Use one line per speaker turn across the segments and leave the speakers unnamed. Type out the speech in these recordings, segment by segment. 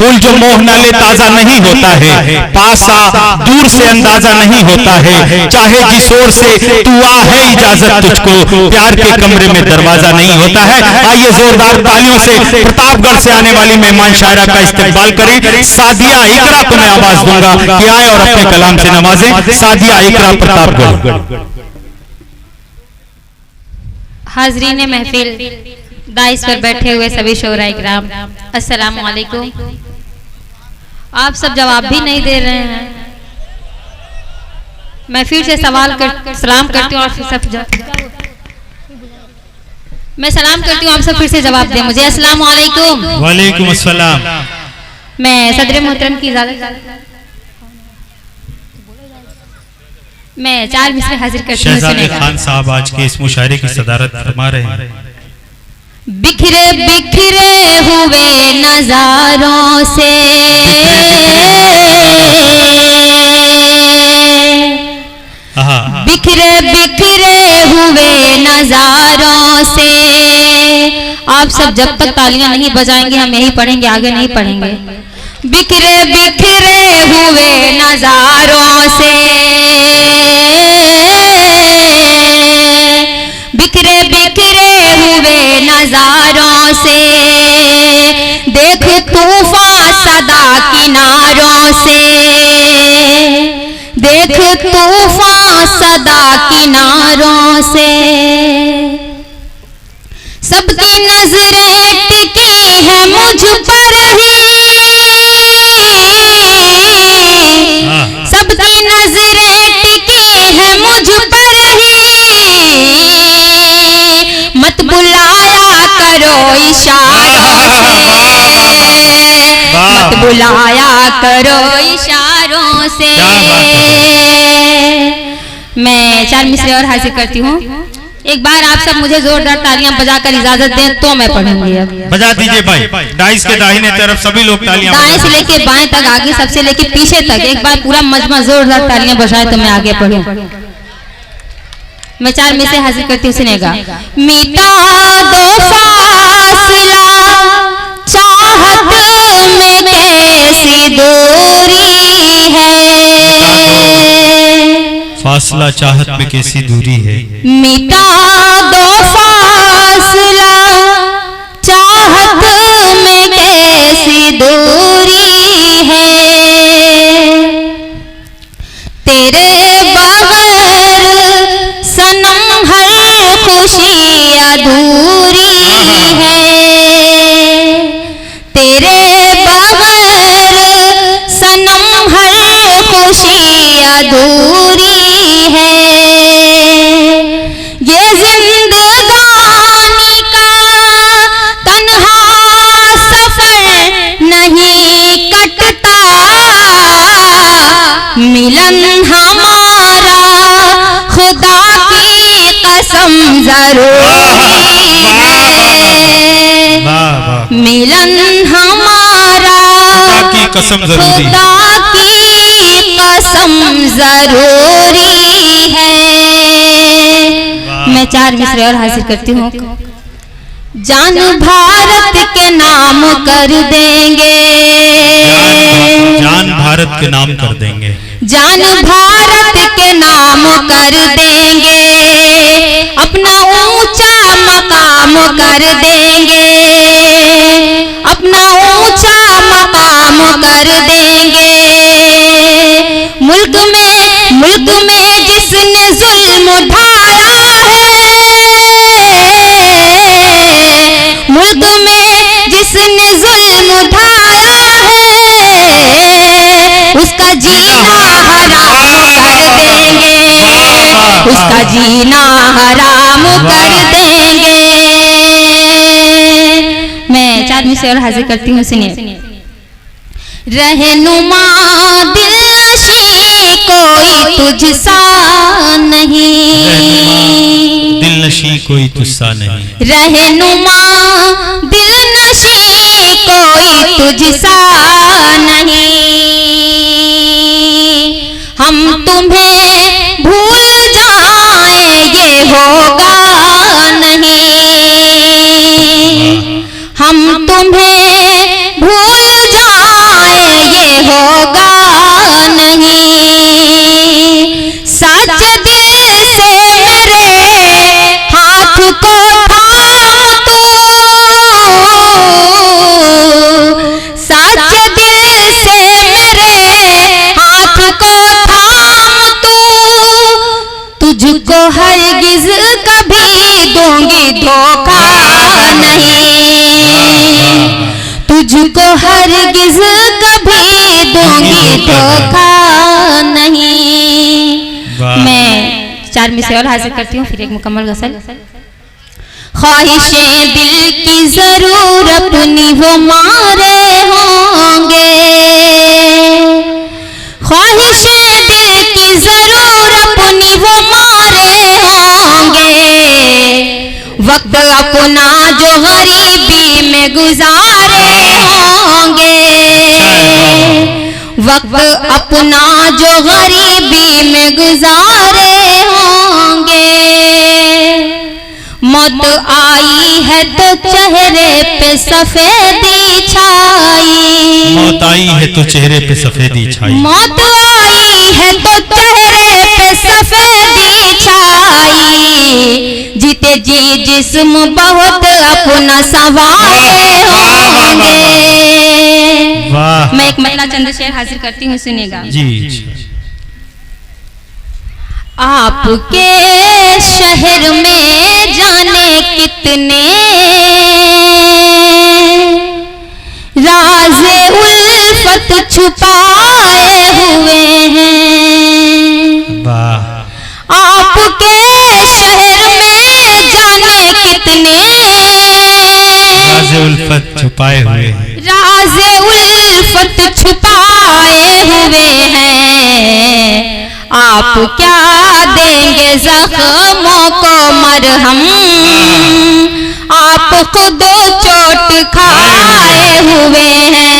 फूल जो मोह न ले ताजा नहीं होता है, पास आ दूर से अंदाजा नहीं होता है, चाहे जिस ओर से तू आ है इजाजत तुझको, प्यार के कमरे में दरवाजा नहीं होता है। आइए जोरदार तालियों से प्रतापगढ़ से आने वाली मेहमान शायरा का इस्तकबाल करें। सादिया इकरा को मैं आवाज दूंगा कि आए और अपने कलाम से नवाजें। सादिया इकरा, प्रतापगढ़।
हाजरीन महफिल, दाइस पर बैठे हुए सभी शोराए किराम, अस्सलामु अलैकुम। आप सब जवाब भी नहीं दे रहे हैं। मैं फिर से सलाम करती हूँ और फिर सब मैं सलाम करती हूँ, आप सब फिर से जवाब दें मुझे। अस्सलामु अलैकुम।
वालेकुम अस्सलाम।
मैं सदर मोहतरम की इजाजत मैं 4 मिसरे हाजिर करती हूँ।
शहजादे खान साहब आज के इस मुशायरे की सदारत फरमा रहे हैं।
बिखरे बिखरे हुए नजारों से, बिखरे बिखरे हुए नजारों से। आप सब जब तक तालियां नहीं बजाएंगे हम यही पढ़ेंगे, आगे नहीं पढ़ेंगे। बिखरे बिखरे हुए नजारों से, बिखरे बिखरे हुए नजारों से, देख तूफान सदा किनारों से, देख तूफान सदा किनारों से। सबकी नजरें टिकी है मुझ पर ही, सबकी नजरें टिकी है मुझ पर ही। मत बुलाया करो इशारों से, मत बुलाया करो इशारों से। मैं 4 मिसरे और हासिल करती हूँ। एक बार आप सब मुझे जोरदार तालियां बजाकर इजाजत दें तो मैं पढ़ूंगी। अब
बजा दीजिए भाई, दाइस के दाहिने तरफ सभी लोग तालियां,
दाएं से लेके बाएं तक, आगे सबसे लेके पीछे तक एक बार पूरा मजमा जोरदार तालियां बजाए तो मैं आगे पढ़ूं। मैं 4 में से हासिल करती हूँ, सुनेगा। मिटा दो फासला, चाहत में कैसी दूरी है,
फासला चाहत में कैसी दूरी है।
मिटा दो फासला, चाहत में कैसी दूरी है। तेरे बगैर सनम हर खुशी अधूरी है, तेरे बगैर सनम हर खुशी अधूरी है। ये जिंदगानी का तन्हा सफर नहीं कटता, मिलन हमारा खुदा की कसम जरूरी है, मिलन हमारा
खुदा की कसम जरूरी,
खुदा की कसम जरूरी है। मैं 4 मिसरे और हासिल करती हूँ। जान भारत के नाम कर देंगे,
जान भारत के नाम कर देंगे,
जान भारत के नाम कर देंगे। अपना ऊंचा मकाम कर देंगे, अपना ऊंचा मकाम कर देंगे। मुल्क में जिसने जुल्म ढाया है, मुल्क में जिसने जुल्म ढाया है, उसका जीना हराम कर देंगे, उसका जीना हराम कर देंगे। मैं 4 में से और हाजिर करती हूँ, सुनिए। रहनुमा दिलनशी कोई तुझसा नहीं,
दिलनशी कोई तुझसा नहीं,
रहनुमा दिलनशी कोई तुझसा नहीं। हम तुम्हें भूल जाएं ये होगा नहीं, हम तुम्हें भूल जाएं हरगिज कभी दूंगी धोखा नहीं। मैं 4 मिसरे और हाजिर करती हूँ, फिर एक मुकम्मल गज़ल। ख्वाहिशें दिल की जरूर अपनी वो मारे होंगे, ख्वाहिशें दिल की जरूर अपनी वो मारे होंगे, वक्त अपना जो गरीबी में गुजारे होंगे, वक्त अपना जो गरीबी में गुजारे होंगे। मौत आई है तो चेहरे पे सफेदी छाई,
मौत आई है तो चेहरे पे सफेदी छाई,
मौत आई है तो चेहरे पे सफेदी छाई, जीते जी जिस्म बहुत अपना संवारे होंगे। मैं एक महिला चंद शेर हाजिर करती हूँ, सुनिएगा
जी।
आपके शहर में जाने कितने राज़े उल्फत छुपाए हुए हैं। आपके शहर में जाने कितने
राज़े उल्फत छुपाए हुए हैं,
राज़े उल्फत छुपाए हुए हैं। आप क्या देंगे जख्मों को मरहम, आप खुद चोट खाए हुए हैं।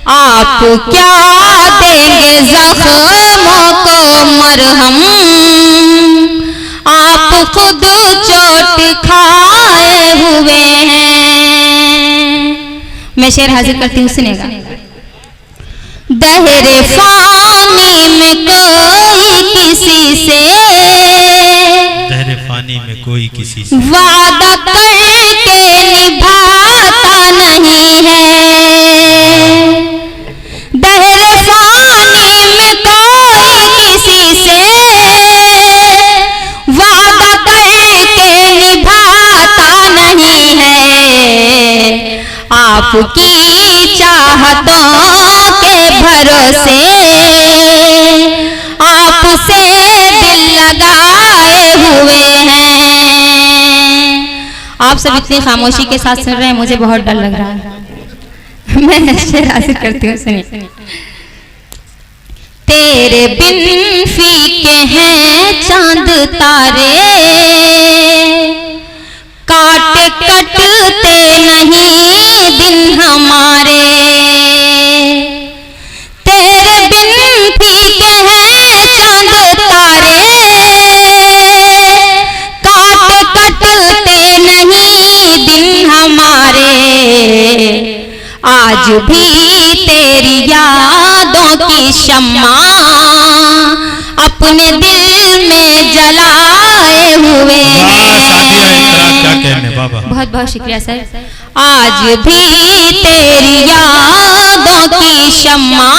आप क्या देंगे जख्मों को मरहम, आप खुद चोट खाए हुए हैं। मैं शेर हाजिर करती हूँ, सुनेगा। दहरे फानी में कोई किसी से,
दहरे फानी में कोई किसी से
वादा करके निभाता नहीं है। दहरे फानी में कोई किसी से वादा करके निभाता नहीं है। आपकी चाहतों के भरोसे आपसे दिल लगाए हुए हैं। आप सब इतनी खामोशी के साथ सुन रहे हैं, मुझे बहुत डर लग रहा है। मैं शेर हाजिर करती हूँ, सुनिए। तेरे बिन फीके हैं चांद तारे, काटे कटते नहीं दिन हमारे। तेरे बिन फीके हैं चांद तारे, काटे कटते नहीं दिन हमारे। आज भी तेरी यादों की शम्मा अपने दिल में जलाए हुए हैं। बहुत बहुत शुक्रिया सर। आज भी तेरी यादों की शम्मा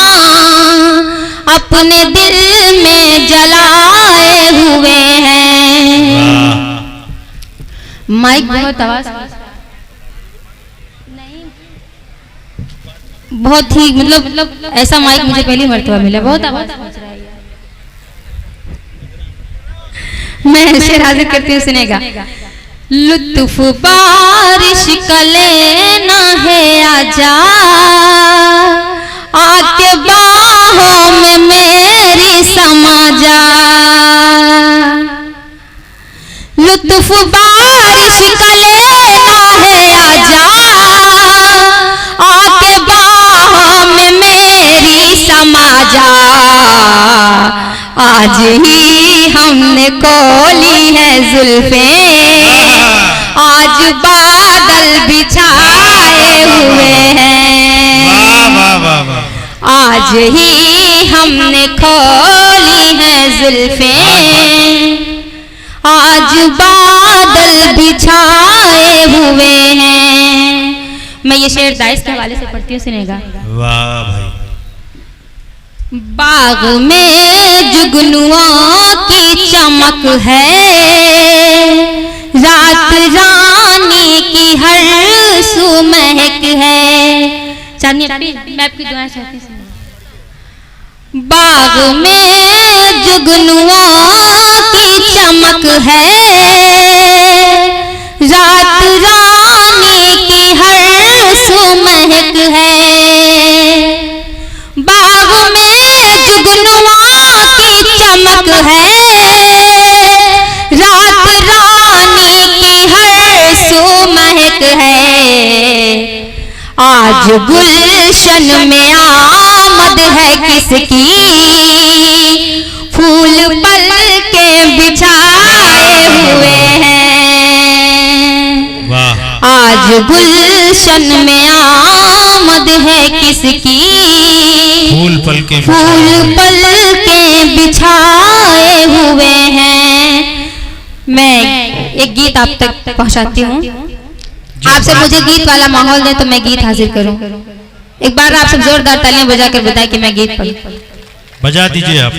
अपने दिल में जलाए हुए हैं। माइक बहुत आवाज बहुत ही मतलब ऐसा माइक मुझे पहली मर्तबा मिला, बहुत आवाज पहुंच रहा है। मैं शेर हाजिर करती हूँ, सुनेगा। लुत्फ बारिश का लेना है आजा, आके बाहों में मेरी समा जा। लुत्फ बारिश का लेना है आजा, आके बाहों में मेरी समा जा। आज ही हमने खोली है जुल्फें, आज बादल बिछाए हुए हैं। आज ही हमने खोली है जुल्फें, आज बादल बिछाए हुए हैं। मैं ये शेर दाइश के हवाले से पढ़ती हूँ, सुनेगा।
वाह भाई।
बाग में जुगनुओं की चमक है, रात रानी की हर सू महक है। चांदनी मैं आपकी दुआ चाहती हूँ। बाग में जुगनुओं की चमक है, रात रानी की हर सू महक है। बाग में जुगनुओं की चमक है, रात रानी की हर सू महक है। आज गुलशन में आमद है किसकी, फूल पल के बिछाए हुए हैं। आज गुलशन में आमद है किसकी,
फूल पल के
बिछाए हुए हैं। मैं एक गीत आप तक पहुंचाती हूँ। आपसे मुझे गीत वाला माहौल दे तो मैं गीत हाजिर करूं। एक बार आप सब जोरदार तालियां बजाकर बताएं कि मैं गीत पढ़ूं।
बजा दीजिए आप।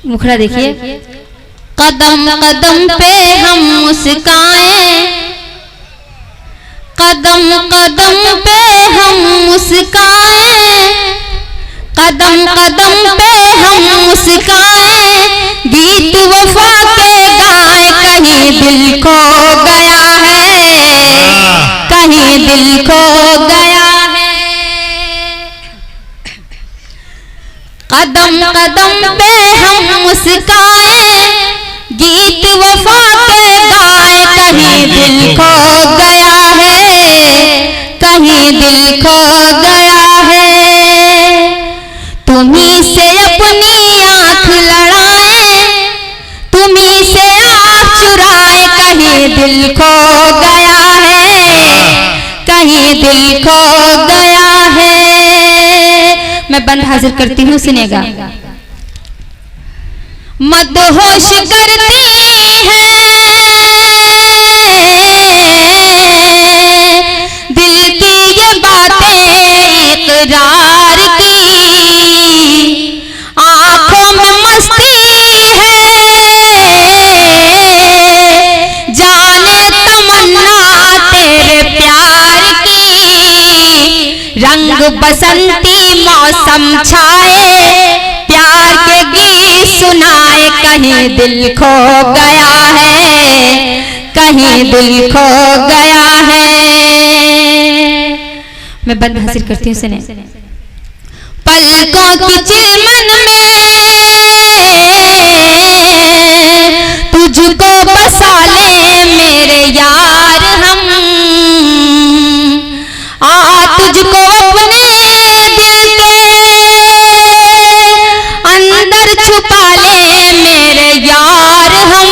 मुखड़ा देखिए। कदम कदम पे हम मुस्काएं, कदम कदम पे हम मुस्काएं, कदम कदम पे हम मुस्काएं, गीत वफा के गाए, कहीं दिल खो गया है, कहीं दिल खो गया है। कदम कदम पे हम मुस्काएं, गीत वफा के गाए, कहीं दिल खो गया है, कहीं दिल खो गया है। तुम्हीं से अपनी आंख लड़ाए, तुम्हीं से आंख चुराए, कहीं दिल खो गया है, कहीं दिल खो गया है। मैं बंद हाजिर करती हूँ, सुनेगा। मदहोश करती है दिल की ये बातें इकरार की, आंखों में मस्ती है, जाने तमन्ना तेरे प्यार की। रंग बसंती मौसम छाए, प्यार के गीत सुनाए, कहीं दिल खो गया है, कहीं दिल खो गया है। मैं बंद हासिल करती हूँ, सुने। पलकों की चिलमन में तुझको बसा ले मेरे यार हम, तुझको अपने दिल के अंदर छुपा ले मेरे यार हम।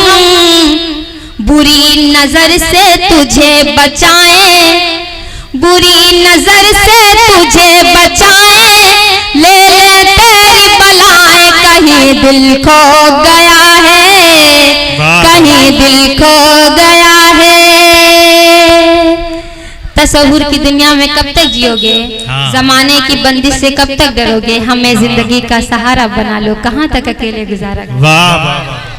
बुरी नजर से तुझे बचाएं, बुरी नजर से तुझे बचाएं, ले ले तेरी बलाएं, कहीं दिल खो गया है, कहीं दिल खो गया है। तसव्वुर की दुनिया में कब तक जियोगे, जमाने की बंदिश से कब तक डरोगे, हमें जिंदगी का सहारा बना लो, कहाँ तक अकेले गुजारा।
वाह वाह।